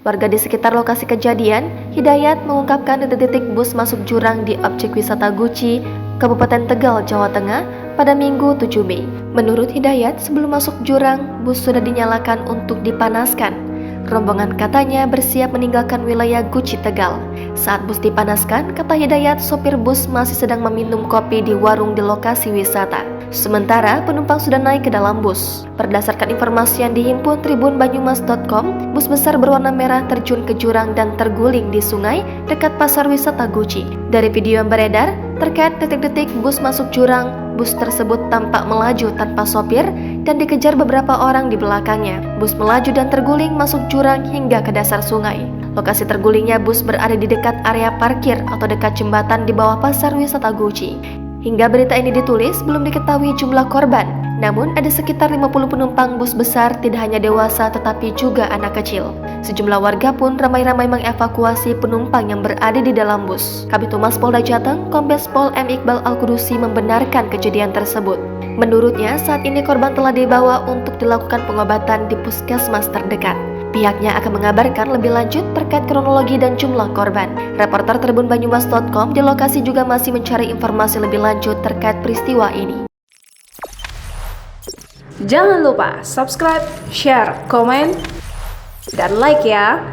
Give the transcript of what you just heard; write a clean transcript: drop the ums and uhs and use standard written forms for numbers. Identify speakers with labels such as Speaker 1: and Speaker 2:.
Speaker 1: Warga di sekitar lokasi kejadian, Hidayat mengungkapkan detik-detik bus masuk jurang di objek wisata Guci, Kabupaten Tegal, Jawa Tengah pada Minggu 7 Mei. Menurut Hidayat, sebelum masuk jurang, bus sudah dinyalakan untuk dipanaskan. Rombongan katanya bersiap meninggalkan wilayah Guci, Tegal. Saat bus dipanaskan, kata Hidayat, sopir bus masih sedang meminum kopi di warung di lokasi wisata. Sementara penumpang sudah naik ke dalam bus. Berdasarkan informasi yang dihimpun tribunbanyumas.com, bus besar berwarna merah terjun ke jurang dan terguling di sungai dekat pasar wisata Guci. Dari video yang beredar, terkait detik-detik bus masuk jurang, bus tersebut tampak melaju tanpa sopir dan dikejar beberapa orang di belakangnya. Bus melaju dan terguling masuk jurang hingga ke dasar sungai. Lokasi tergulingnya bus berada di dekat area parkir atau dekat jembatan di bawah pasar wisata Guci. Hingga berita ini ditulis, belum diketahui jumlah korban. Namun ada sekitar 50 penumpang bus besar, tidak hanya dewasa tetapi juga anak kecil. Sejumlah warga pun ramai-ramai mengevakuasi penumpang yang berada di dalam bus. Kabid Humas Polda Jateng, Kombes Pol M. Iqbal Al-Kudusi membenarkan kejadian tersebut. Menurutnya, saat ini korban telah dibawa untuk dilakukan pengobatan di puskesmas terdekat. Pihaknya akan mengabarkan lebih lanjut terkait kronologi dan jumlah korban. Reporter tribunbanyumas.com di lokasi juga masih mencari informasi lebih lanjut terkait peristiwa ini.
Speaker 2: Jangan lupa subscribe, share, komen, dan like ya.